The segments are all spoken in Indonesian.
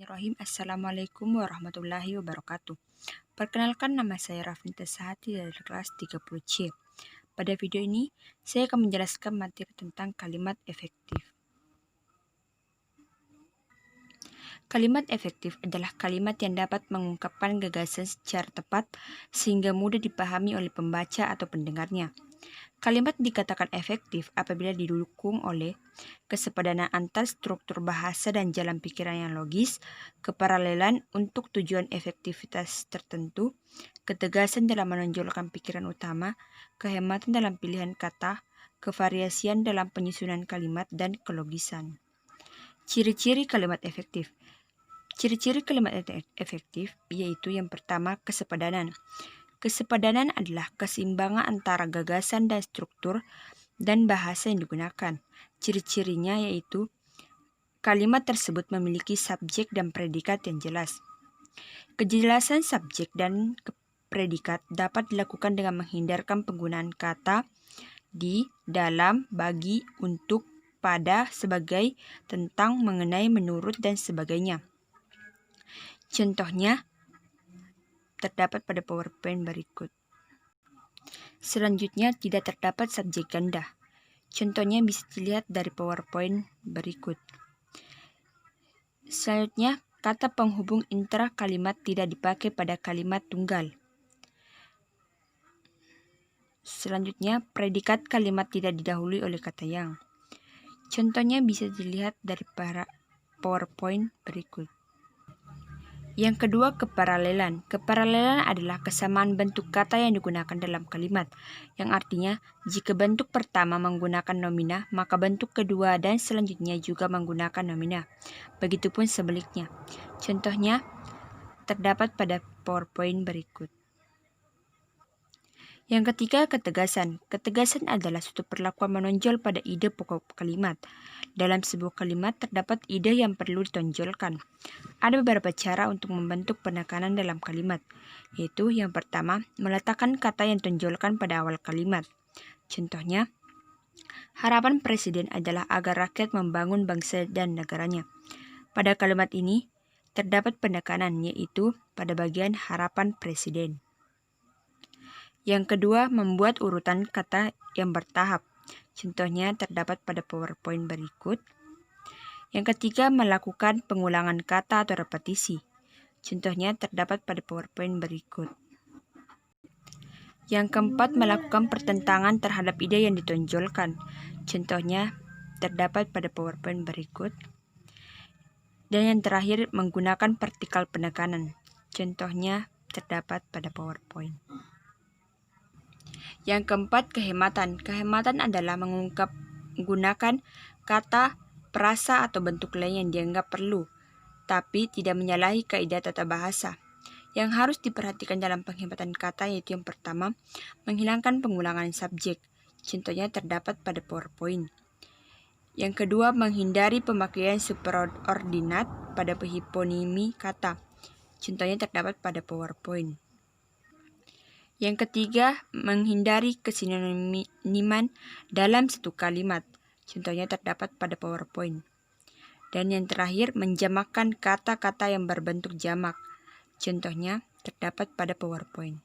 Bismillahirrahmanirrahim. Assalamualaikum warahmatullahi wabarakatuh. Perkenalkan, nama saya Rafnita Sahati dari kelas 30C. Pada video ini, saya akan menjelaskan materi tentang kalimat efektif. Kalimat efektif adalah kalimat yang dapat mengungkapkan gagasan secara tepat sehingga mudah dipahami oleh pembaca atau pendengarnya. Kalimat dikatakan efektif apabila didukung oleh kesepadanan antar struktur bahasa dan jalan pikiran yang logis, keparalelan untuk tujuan efektivitas tertentu, ketegasan dalam menonjolkan pikiran utama, kehematan dalam pilihan kata, kevariasian dalam penyusunan kalimat, dan kelogisan. Ciri-ciri kalimat efektif. Ciri-ciri kalimat efektif yaitu yang pertama, kesepadanan. Kesepadanan adalah keseimbangan antara gagasan dan struktur dan bahasa yang digunakan. Ciri-cirinya yaitu kalimat tersebut memiliki subjek dan predikat yang jelas. Kejelasan subjek dan predikat dapat dilakukan dengan menghindarkan penggunaan kata di, dalam, bagi, untuk, pada, sebagai, tentang, mengenai, menurut, dan sebagainya. Contohnya terdapat pada PowerPoint berikut. Selanjutnya, tidak terdapat subjek ganda. Contohnya bisa dilihat dari PowerPoint berikut. Selanjutnya, kata penghubung intra kalimat tidak dipakai pada kalimat tunggal. Selanjutnya, predikat kalimat tidak didahului oleh kata yang. Contohnya bisa dilihat dari PowerPoint berikut. Yang kedua, keparalelan. Keparalelan adalah kesamaan bentuk kata yang digunakan dalam kalimat, yang artinya jika bentuk pertama menggunakan nomina, maka bentuk kedua dan selanjutnya juga menggunakan nomina. Begitupun sebaliknya. Contohnya terdapat pada PowerPoint berikut. Yang ketiga, ketegasan. Ketegasan adalah suatu perlakuan menonjol pada ide pokok kalimat. Dalam sebuah kalimat terdapat ide yang perlu ditonjolkan. Ada beberapa cara untuk membentuk penekanan dalam kalimat, yaitu yang pertama, meletakkan kata yang tonjolkan pada awal kalimat. Contohnya, harapan presiden adalah agar rakyat membangun bangsa dan negaranya. Pada kalimat ini terdapat penekanan, yaitu pada bagian harapan presiden. Yang kedua, membuat urutan kata yang bertahap. Contohnya terdapat pada PowerPoint berikut. Yang ketiga, melakukan pengulangan kata atau repetisi. Contohnya terdapat pada PowerPoint berikut. Yang keempat, melakukan pertentangan terhadap ide yang ditonjolkan. Contohnya terdapat pada PowerPoint berikut. Dan yang terakhir, menggunakan partikel penekanan. Contohnya terdapat pada PowerPoint. Yang keempat, kehematan. Kehematan adalah menggunakan kata, frasa, atau bentuk lain yang dianggap perlu, tapi tidak menyalahi kaidah tata bahasa. Yang harus diperhatikan dalam penghematan kata yaitu yang pertama, menghilangkan pengulangan subjek. Contohnya terdapat pada PowerPoint. Yang kedua, menghindari pemakaian superordinat pada hiponimi kata. Contohnya terdapat pada PowerPoint. Yang ketiga, menghindari kesinoniman dalam satu kalimat. Contohnya terdapat pada PowerPoint. Dan yang terakhir, menjamakkan kata-kata yang berbentuk jamak. Contohnya terdapat pada PowerPoint.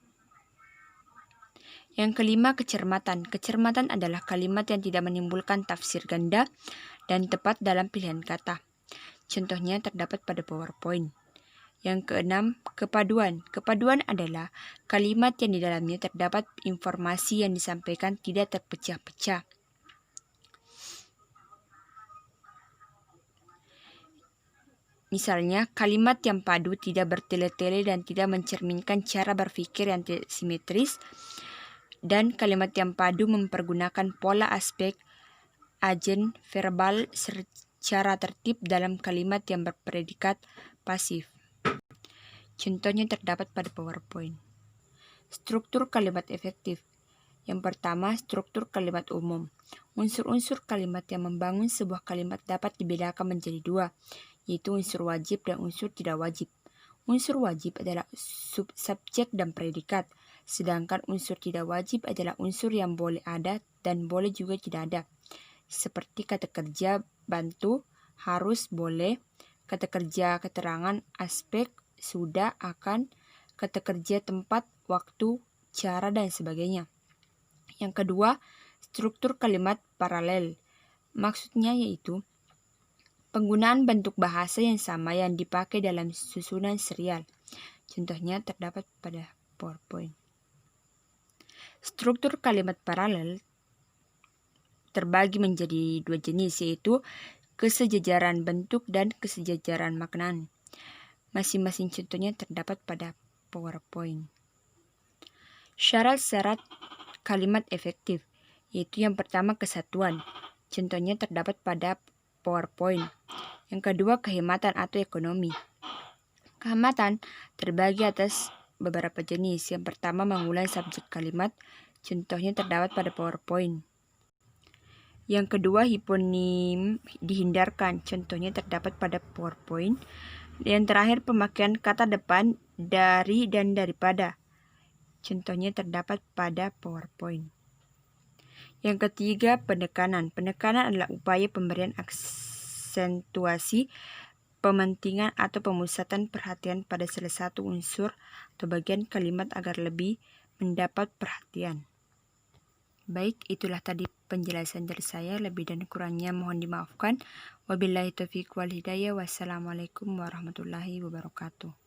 Yang kelima, kecermatan. Kecermatan adalah kalimat yang tidak menimbulkan tafsir ganda dan tepat dalam pilihan kata. Contohnya terdapat pada PowerPoint. Yang keenam, kepaduan. Kepaduan adalah kalimat yang di dalamnya terdapat informasi yang disampaikan tidak terpecah-pecah. Misalnya, kalimat yang padu tidak bertele-tele dan tidak mencerminkan cara berpikir yang tidak simetris, dan kalimat yang padu mempergunakan pola aspek agen verbal secara tertib dalam kalimat yang berpredikat pasif. Contohnya terdapat pada PowerPoint. Struktur kalimat efektif. Yang pertama, struktur kalimat umum. Unsur-unsur kalimat yang membangun sebuah kalimat dapat dibedakan menjadi dua, yaitu unsur wajib dan unsur tidak wajib. Unsur wajib adalah subjek dan predikat, sedangkan unsur tidak wajib adalah unsur yang boleh ada dan boleh juga tidak ada, seperti kata kerja, bantu, harus, boleh, kata kerja keterangan, aspek, sudah, akan, kata kerja tempat, waktu, cara, dan sebagainya. Yang kedua, struktur kalimat paralel. Maksudnya yaitu penggunaan bentuk bahasa yang sama yang dipakai dalam susunan serial. Contohnya terdapat pada PowerPoint. Struktur kalimat paralel terbagi menjadi dua jenis, yaitu kesejajaran bentuk dan kesejajaran makna. Masing-masing contohnya terdapat pada PowerPoint. Syarat-syarat kalimat efektif, yaitu yang pertama kesatuan. Contohnya terdapat pada PowerPoint. Yang kedua kehematan atau ekonomi. Kehematan terbagi atas beberapa jenis. Yang pertama mengulang subjek kalimat. Contohnya terdapat pada PowerPoint. Yang kedua hiponim dihindarkan. Contohnya terdapat pada PowerPoint. Yang terakhir pemakaian kata depan dari dan daripada. Contohnya terdapat pada PowerPoint. Yang ketiga penekanan. Penekanan adalah upaya pemberian aksentuasi, pementingan atau pemusatan perhatian pada salah satu unsur atau bagian kalimat agar lebih mendapat perhatian. Baik, itulah tadi penjelasan dari saya. Lebih dan kurangnya mohon dimaafkan. Wabillahi taufiq wal hidayah. Wassalamualaikum warahmatullahi wabarakatuh.